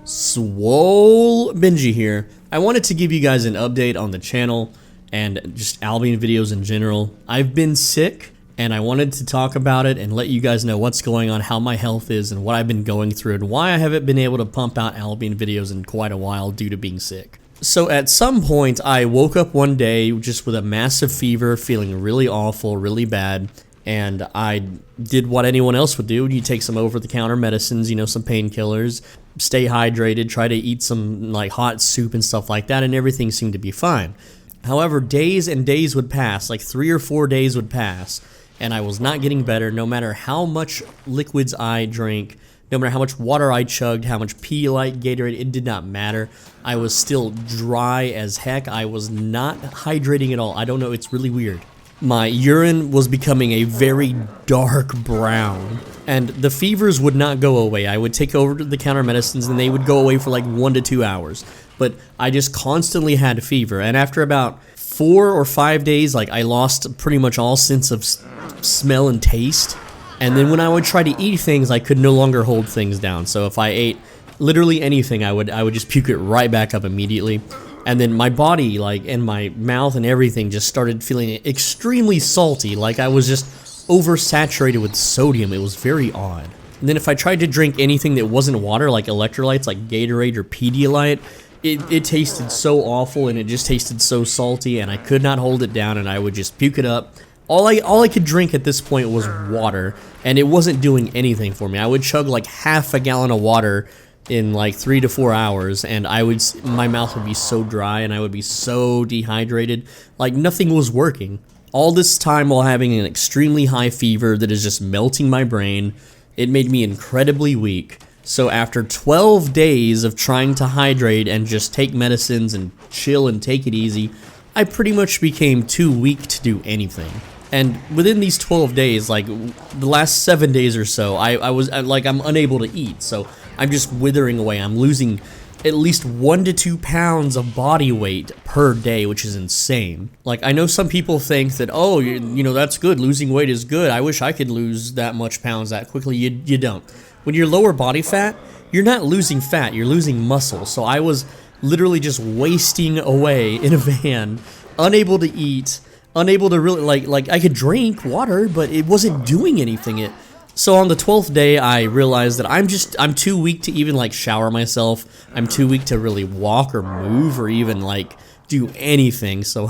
SwoleBenji here. I wanted to give you guys an update on the channel and just Albion videos in general. I've been sick and I wanted to talk about it and let you guys know what's going on, how my health is, and what I've been going through, and why I haven't been able to pump out Albion videos in quite a while due to being sick. So at some point I woke up one day just with a massive fever, feeling really awful, really bad. And I did what anyone else would do. You take some over-the-counter medicines, some painkillers, stay hydrated, try to eat some like hot soup and stuff like that, and everything seemed to be fine. However, days and days would pass, like 3 or 4 days would pass, and I was not getting better no matter how much liquids I drank, no matter how much water I chugged, how much Pedialyte, Gatorade, it did not matter. I was still dry as heck. I was not hydrating at all. I don't know, it's really weird. My urine was becoming a very dark brown, and the fevers would not go away. I would take over-the-counter medicines and they would go away for like 1 to 2 hours, but I just constantly had fever. And after about 4 or 5 days, like, I lost pretty much all sense of smell and taste. And then when I would try to eat things, I could no longer hold things down. So if I ate literally anything, I would just puke it right back up immediately. And then my body, and my mouth and everything just started feeling extremely salty, like I was just oversaturated with sodium. It was very odd. And then if I tried to drink anything that wasn't water, like electrolytes, like Gatorade or Pedialyte, it tasted so awful, and it just tasted so salty, and I could not hold it down, and I would just puke it up. All I could drink at this point was water, and it wasn't doing anything for me. I would chug like half a gallon of water in like 3 to 4 hours, and my mouth would be so dry and I would be so dehydrated, like nothing was working. All this time while having an extremely high fever that is just melting my brain. It made me incredibly weak. So after 12 days of trying to hydrate and just take medicines and chill and take it easy, I pretty much became too weak to do anything. And within these 12 days, like the last 7 days or so, I'm unable to eat. So I'm just withering away. I'm losing at least 1 to 2 pounds of body weight per day, which is insane. Like, I know some people think that, oh, that's good. Losing weight is good. I wish I could lose that much pounds that quickly. You don't. When you're lower body fat, you're not losing fat. You're losing muscle. So I was literally just wasting away in a van, unable to eat, unable to really, like I could drink water, but it wasn't doing anything. So on the 12th day, I realized that I'm too weak to even shower myself. I'm too weak to really walk or move or even do anything. So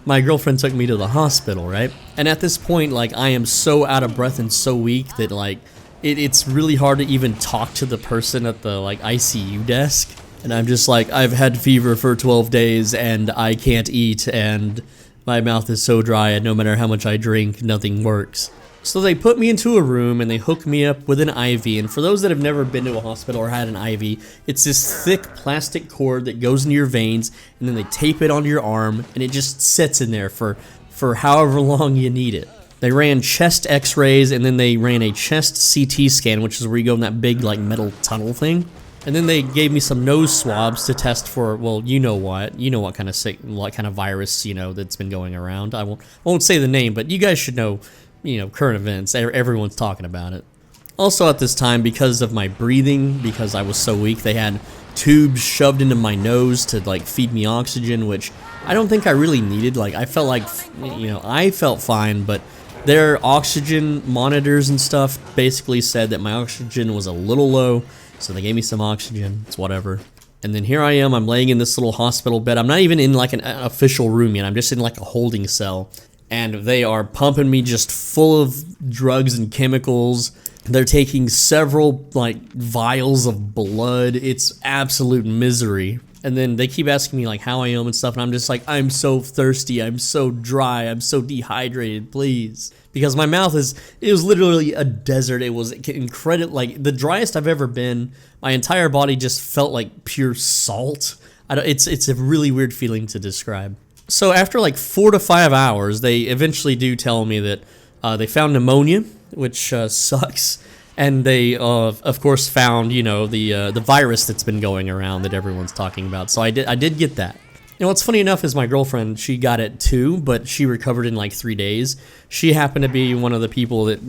my girlfriend took me to the hospital, right? And at this point, I am so out of breath and so weak that it's really hard to even talk to the person at the ICU desk. And I'm just I've had fever for 12 days and I can't eat and my mouth is so dry and no matter how much I drink, nothing works. So they put me into a room and they hook me up with an IV, and for those that have never been to a hospital or had an IV, it's this thick plastic cord that goes into your veins, and then they tape it onto your arm, and it just sits in there for however long you need it. They ran chest x-rays, and then they ran a chest CT scan, which is where you go in that big metal tunnel thing. And then they gave me some nose swabs to test for, well, you know what kind of virus, that's been going around. I won't say the name, but you guys should know, current events. Everyone's talking about it. Also at this time, because of my breathing, because I was so weak, they had tubes shoved into my nose to feed me oxygen, which I don't think I really needed. I felt I felt fine, but their oxygen monitors and stuff basically said that my oxygen was a little low, so they gave me some oxygen. It's whatever. And then here I am, I'm laying in this little hospital bed. I'm not even in an official room yet. I'm just in a holding cell. And they are pumping me just full of drugs and chemicals. They're taking several vials of blood. It's absolute misery. And then they keep asking me how I am and stuff, and I'm just I'm so thirsty, I'm so dry, I'm so dehydrated, please. Because my mouth it was literally a desert. It was incredible, the driest I've ever been. My entire body just felt like pure salt. It's a really weird feeling to describe. So after 4 to 5 hours, they eventually do tell me that they found pneumonia, which sucks. And they, of course, found, the virus that's been going around that everyone's talking about. So I did get that. What's funny enough is my girlfriend, she got it too, but she recovered in 3 days. She happened to be one of the people that,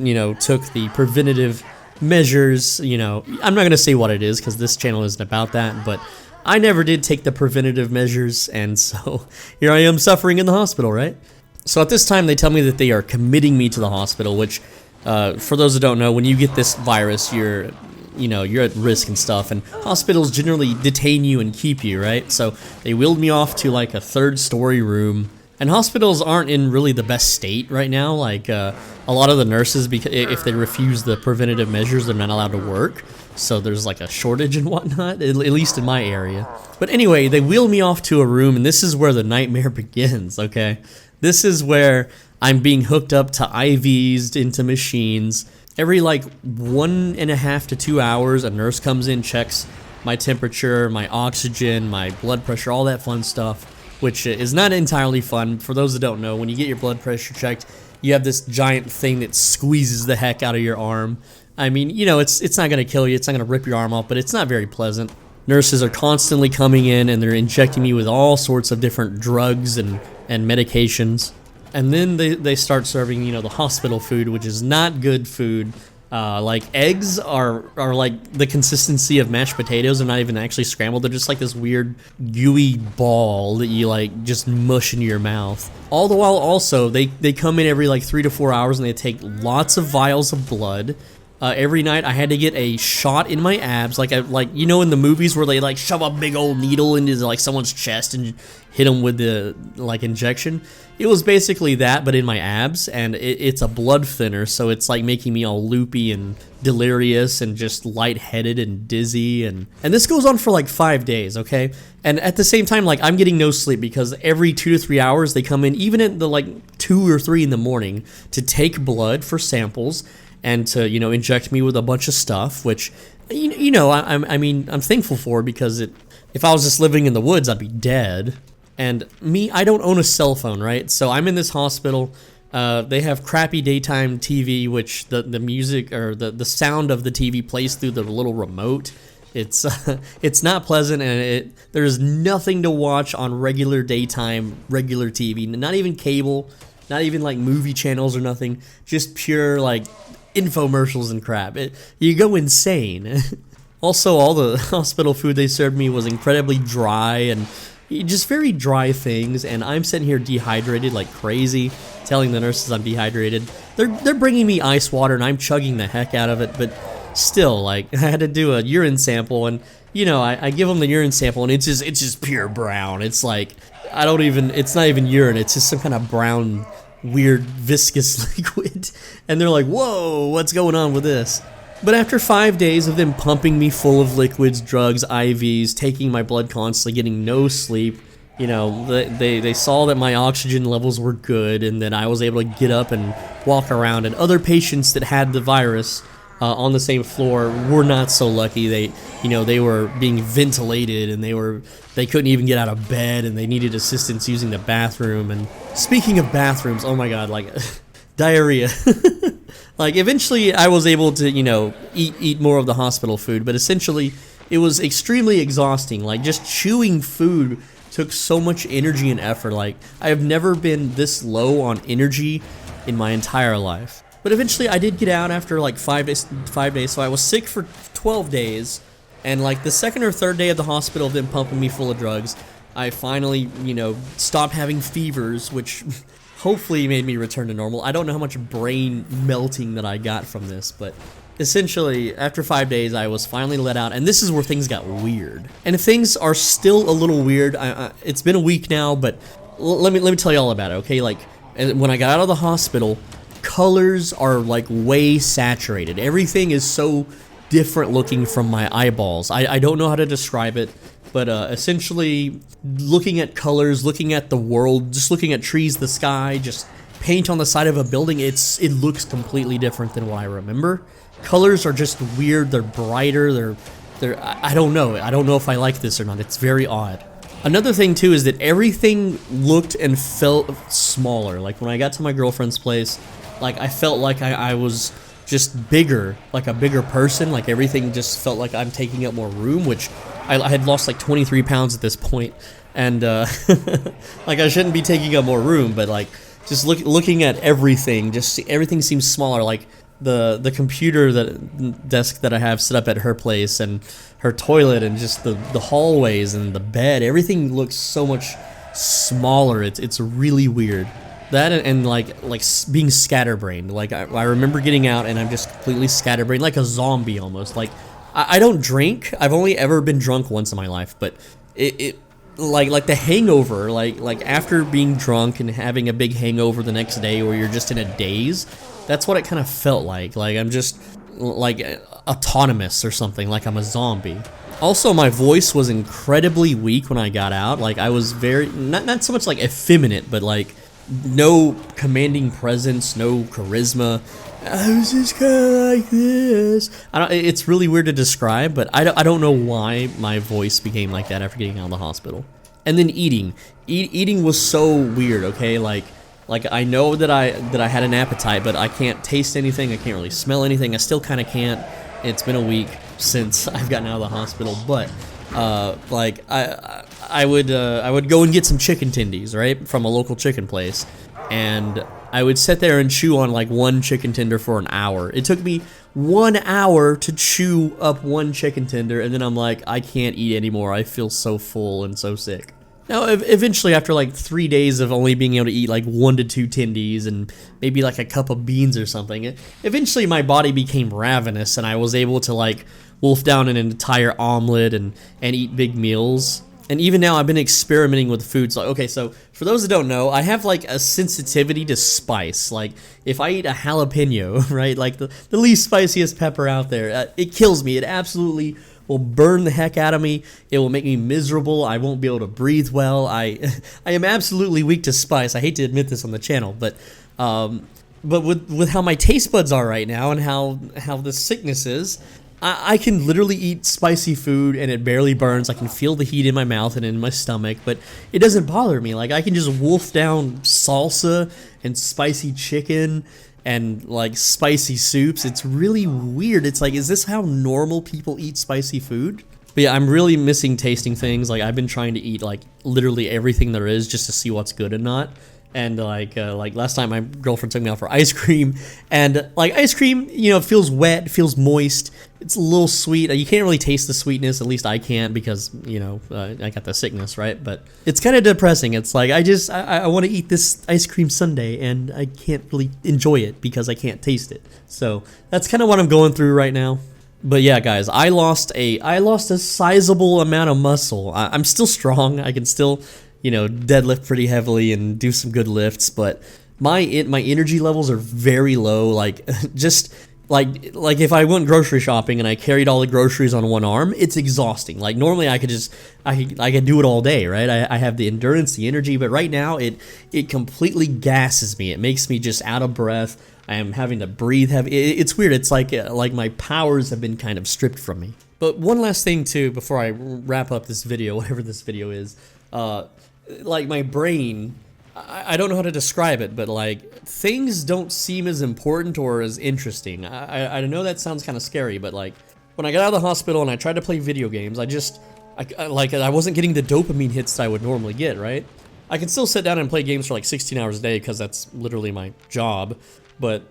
took the preventative measures, you know, I'm not going to say what it is because this channel isn't about that, but I never did take the preventative measures, and so here I am suffering in the hospital, right? So at this time, they tell me that they are committing me to the hospital, which, for those who don't know, when you get this virus, you're at risk and stuff, and hospitals generally detain you and keep you, right? So they wheeled me off to like a 3rd-story room, and hospitals aren't in really the best state right now. Like a lot of the nurses, because if they refuse the preventative measures, they're not allowed to work. So there's like a shortage and whatnot, at least in my area. But anyway, they wheel me off to a room, and this is where the nightmare begins, okay? This is where I'm being hooked up to IVs into machines. Every like 1.5 to 2 hours, a nurse comes in, checks my temperature, my oxygen, my blood pressure, all that fun stuff, which is not entirely fun. For those that don't know, when you get your blood pressure checked, you have this giant thing that squeezes the heck out of your arm. I mean, you know, it's not going to kill you, it's not going to rip your arm off, but it's not very pleasant. Nurses are constantly coming in and they're injecting me with all sorts of different drugs and medications. And then they start serving, you know, the hospital food, which is not good food. Like eggs are like the consistency of mashed potatoes. They're not even actually scrambled. They're just like this weird gooey ball that you like just mush into your mouth. All the while also, they come in every like 3 to 4 hours and they take lots of vials of blood. Every night I had to get a shot in my abs, like you know in the movies where they like shove a big old needle into like someone's chest and hit them with the like injection. It was basically that, but in my abs, and it's a blood thinner, so it's like making me all loopy and delirious and just lightheaded and dizzy, and this goes on for like 5 days, okay? And at the same time, like I'm getting no sleep because every 2 to 3 hours they come in, even at the like 2 or 3 in the morning, to take blood for samples and to, you know, inject me with a bunch of stuff, which, you know, I mean, I'm thankful for, because if I was just living in the woods, I'd be dead. And me, I don't own a cell phone, right? So I'm in this hospital. They have crappy daytime TV, which the music or the sound of the TV plays through the little remote. It's not pleasant, and there's nothing to watch on regular daytime, regular TV. Not even cable, not even like movie channels or nothing. Just pure like infomercials and crap. You go insane. Also, all the hospital food they served me was incredibly dry and just very dry things, and I'm sitting here dehydrated like crazy, telling the nurses I'm dehydrated. They're bringing me ice water and I'm chugging the heck out of it, but still, like, I had to do a urine sample, and you know, I give them the urine sample and it's just pure brown. It's like, it's not even urine, it's just some kind of brown weird viscous liquid, and they're like, whoa, what's going on with this? But after 5 days of them pumping me full of liquids, drugs, IVs, taking my blood constantly, getting no sleep, you know, they saw that my oxygen levels were good and that I was able to get up and walk around, and other patients that had the virus on the same floor were not so lucky. They were being ventilated, and they couldn't even get out of bed, and they needed assistance using the bathroom. And speaking of bathrooms, oh my god, like diarrhea. Like eventually I was able to, you know, eat more of the hospital food, but essentially it was extremely exhausting. Like just chewing food took so much energy and effort. Like I have never been this low on energy in my entire life. But eventually I did get out after like 5 days, so I was sick for 12 days, and like the 2nd or 3rd day of the hospital of them pumping me full of drugs, I finally, you know, stopped having fevers, which hopefully made me return to normal. I don't know how much brain melting that I got from this, but essentially after 5 days I was finally let out, and this is where things got weird. And if things are still a little weird, it's been a week now, but let me tell you all about it, okay? Like when I got out of the hospital, colors are like way saturated. Everything is so different looking from my eyeballs. I don't know how to describe it, but essentially looking at colors, looking at the world, just looking at trees, the sky, just paint on the side of a building, it looks completely different than what I remember. Colors are just weird, they're brighter, I don't know if I like this or not. It's very odd. Another thing too is that everything looked and felt smaller. Like when I got to my girlfriend's place, like I felt like I was just bigger, like a bigger person. Like everything just felt like I'm taking up more room, which I had lost like 23 pounds at this point, and like I shouldn't be taking up more room, but like just looking at everything, everything seems smaller. Like the computer desk that I have set up at her place, and her toilet, and just the hallways and the bed, everything looks so much smaller. It's really weird. That and like being scatterbrained. Like I remember getting out and I'm just completely scatterbrained, like a zombie almost. Like I don't drink. I've only ever been drunk once in my life, but it like the hangover, like after being drunk and having a big hangover the next day, where you're just in a daze. That's what it kind of felt like. Like I'm just like autonomous or something. Like I'm a zombie. Also, my voice was incredibly weak when I got out. Like I was very not so much like effeminate, but like no commanding presence, no charisma. I was just kind of like this. It's really weird to describe, but I don't know why my voice became like that after getting out of the hospital. And then eating was so weird. Okay, like I know that I had an appetite, but I can't taste anything. I can't really smell anything. I still kind of can't. It's been a week since I've gotten out of the hospital, but like I would go and get some chicken tendies, right, from a local chicken place, and I would sit there and chew on like one chicken tender for an hour. It took me 1 hour to chew up one chicken tender, and then I'm like, I can't eat anymore. I feel so full and so sick. Now, eventually, after like 3 days of only being able to eat like 1 to 2 tendies and maybe like a cup of beans or something, eventually my body became ravenous, and I was able to like wolf down an entire omelet and eat big meals. And even now, I've been experimenting with foods. Like, okay, so for those that don't know, I have like a sensitivity to spice. Like, if I eat a jalapeno, right, like the least spiciest pepper out there, it kills me. It absolutely will burn the heck out of me. It will make me miserable. I won't be able to breathe well. I am absolutely weak to spice. I hate to admit this on the channel, but with how my taste buds are right now and how the sickness is, I can literally eat spicy food and it barely burns. I can feel the heat in my mouth and in my stomach, but it doesn't bother me. Like I can just wolf down salsa and spicy chicken and like spicy soups. It's really weird. It's like, is this how normal people eat spicy food? But yeah, I'm really missing tasting things. Like I've been trying to eat like literally everything there is just to see what's good and not. And like last time my girlfriend took me out for ice cream, and like ice cream, you know, it feels wet, feels moist, it's a little sweet. You can't really taste the sweetness, at least I can't, because, you know, I got the sickness, right? But it's kind of depressing. It's like I want to eat this ice cream sundae, and I can't really enjoy it because I can't taste it. So that's kind of what I'm going through right now. But yeah, guys, I lost a sizable amount of muscle. I'm still strong. I can still, you know, deadlift pretty heavily and do some good lifts, but my energy levels are very low. Like just like if I went grocery shopping and I carried all the groceries on one arm, it's exhausting. Like normally I could do it all day, right? I have the endurance, the energy, but right now it completely gasses me. It makes me just out of breath. I am having to breathe heavy. It's weird. It's like my powers have been kind of stripped from me. But one last thing too, before I wrap up this video, whatever this video is, like my brain, I don't know how to describe it, but like things don't seem as important or as interesting. I know that sounds kind of scary, but like when I got out of the hospital and I tried to play video games, I wasn't getting the dopamine hits that I would normally get, right? I can still sit down and play games for like 16 hours a day because that's literally my job, but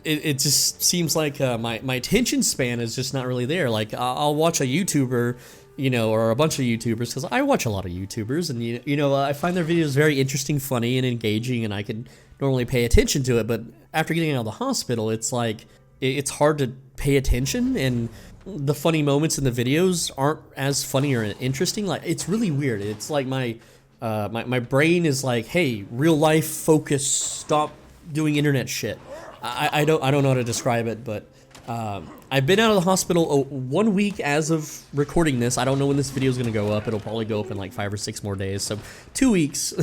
it just seems like my attention span is just not really there. Like I'll watch a YouTuber, you know, or a bunch of YouTubers, because I watch a lot of YouTubers, and you know, I find their videos very interesting, funny, and engaging, and I can normally pay attention to it. But after getting out of the hospital, it's like it's hard to pay attention, and the funny moments in the videos aren't as funny or interesting. Like it's really weird. It's like my brain is like, hey, real life, focus, stop doing internet shit. I don't know how to describe it, but I've been out of the hospital 1 week as of recording this. I don't know when this video is going to go up. It'll probably go up in like 5 or 6 more days. So 2 weeks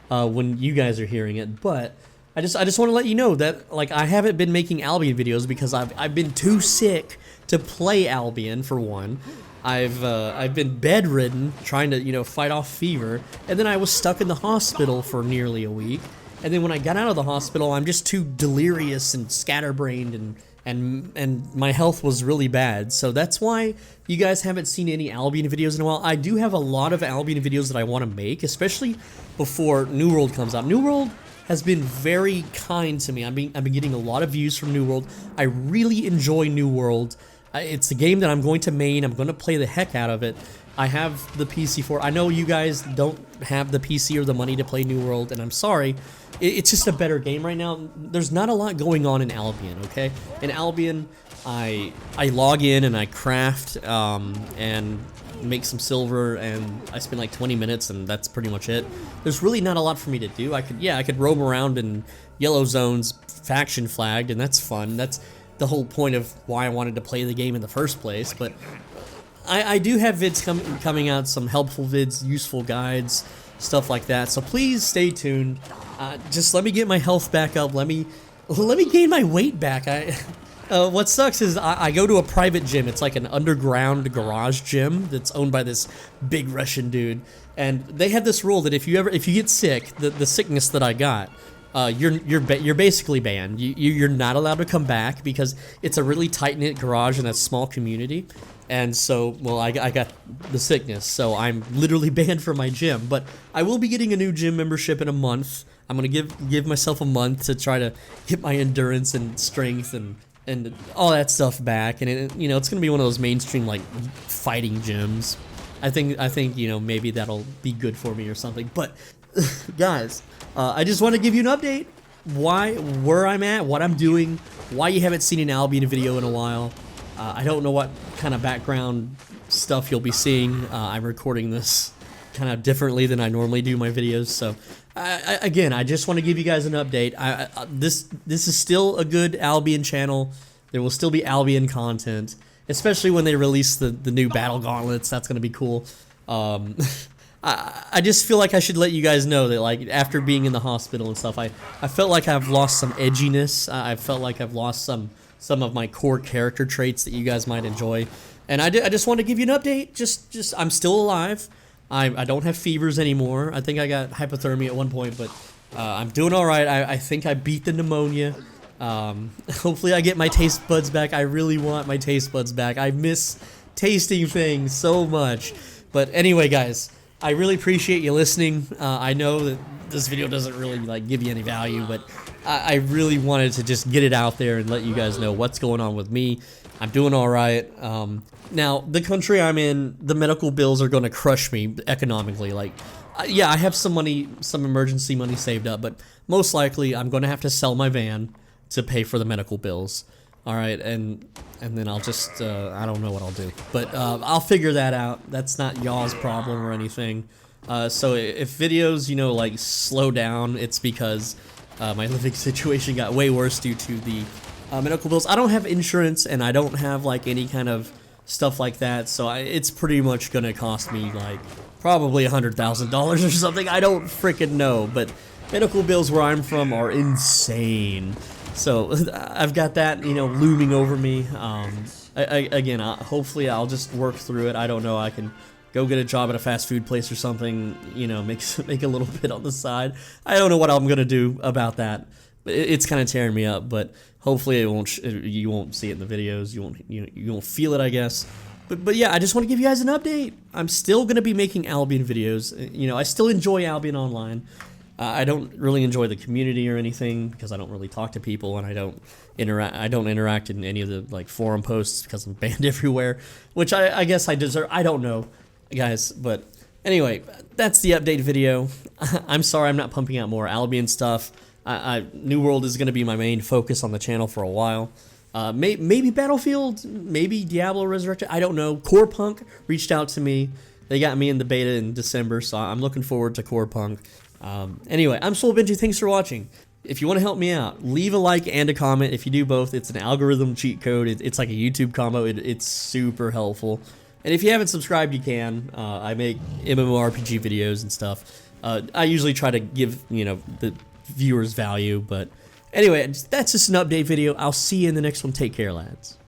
when you guys are hearing it. But I just want to let you know that like I haven't been making Albion videos because I've been too sick to play Albion, for one. I've been bedridden trying to, you know, fight off fever, and then I was stuck in the hospital for nearly a week. And then when I got out of the hospital, I'm just too delirious and scatterbrained, and my health was really bad. So that's why you guys haven't seen any Albion videos in a while. I do have a lot of Albion videos that I want to make, especially before New World comes out. New World, has been very kind to me. I've been getting a lot of views from New World. I really enjoy New World. It's a game that I'm going to main. I'm going to play the heck out of it. I have the PC for it. I know you guys don't have the PC or the money to play New World, and I'm sorry. It's just a better game right now. There's not a lot going on in Albion, okay? In Albion, I log in and I craft and make some silver, and I spend like 20 minutes, and that's pretty much it. There's really not a lot for me to do. I could roam around in yellow zones, faction flagged, and that's fun. That's the whole point of why I wanted to play the game in the first place. But I do have vids coming out, some helpful vids, useful guides, stuff like that. So please stay tuned. Just let me get my health back up. Let me gain my weight back. What sucks is I go to a private gym. It's like an underground garage gym that's owned by this big Russian dude, and they have this rule that if you get sick, the sickness that I got, you're basically banned. You're not allowed to come back because it's a really tight-knit garage in a small community. And so, well, I got the sickness, so I'm literally banned from my gym. But I will be getting a new gym membership in a month. I'm gonna give myself a month to try to get my endurance and strength and all that stuff back. And it's gonna be one of those mainstream like fighting gyms. I think maybe that'll be good for me or something. But guys, I just want to give you an update. Where I'm at, what I'm doing, why you haven't seen an Albion video in a while. I don't know what kind of background stuff you'll be seeing. I'm recording this kind of differently than I normally do my videos, so again, I just want to give you guys an update. This is still a good Albion channel. There will still be Albion content, especially when they release the new battle gauntlets. That's going to be cool. I just feel like I should let you guys know that, like, after being in the hospital and stuff, I felt like I've lost some edginess. I felt like I've lost some of my core character traits that you guys might enjoy, and I just want to give you an update. Just I'm still alive. I don't have fevers anymore. I think I got hypothermia at one point, but I'm doing all right. I think I beat the pneumonia. Hopefully I get my taste buds back. I really want my taste buds back. I miss tasting things so much. But anyway, guys, I really appreciate you listening. I know that this video doesn't really like give you any value, but I really wanted to just get it out there and let you guys know what's going on with me. I'm doing all right. Now, the country I'm in, the medical bills are going to crush me economically. Like, yeah, I have some money, some emergency money saved up, but most likely I'm going to have to sell my van to pay for the medical bills. All right, and then I'll just, I don't know what I'll do. But I'll figure that out. That's not y'all's problem or anything. So if videos, like slow down, it's because my living situation got way worse due to the medical bills. I don't have insurance, and I don't have like any kind of stuff like that, so it's pretty much gonna cost me like probably $100,000 or something. I don't freaking know, but medical bills where I'm from are insane. So I've got that, looming over me. Again, hopefully I'll just work through it. I don't know. I can go get a job at a fast food place or something. Make a little bit on the side. I don't know what I'm gonna do about that. It's kind of tearing me up, but hopefully you won't see it in the videos. You won't feel it, I guess. But yeah, I just want to give you guys an update. I'm still gonna be making Albion videos. I still enjoy Albion Online. I don't really enjoy the community or anything because I don't really talk to people, and I don't interact in any of the like forum posts because I'm banned everywhere, which I guess I deserve. I don't know, guys, but anyway, that's the update video. I'm sorry I'm not pumping out more Albion stuff. New World is going to be my main focus on the channel for a while. Maybe Battlefield, maybe Diablo Resurrected, I don't know. Core Punk reached out to me. They got me in the beta in December, so I'm looking forward to Core Punk. Anyway, I'm SwoleBenji, thanks for watching. If you want to help me out, leave a like and a comment. If you do both, it's an algorithm cheat code. It's like a YouTube combo. It's super helpful. And if you haven't subscribed, you can. I make MMORPG videos and stuff. I usually try to give, the viewers value, but anyway, that's just an update video. I'll see you in the next one. Take care, lads.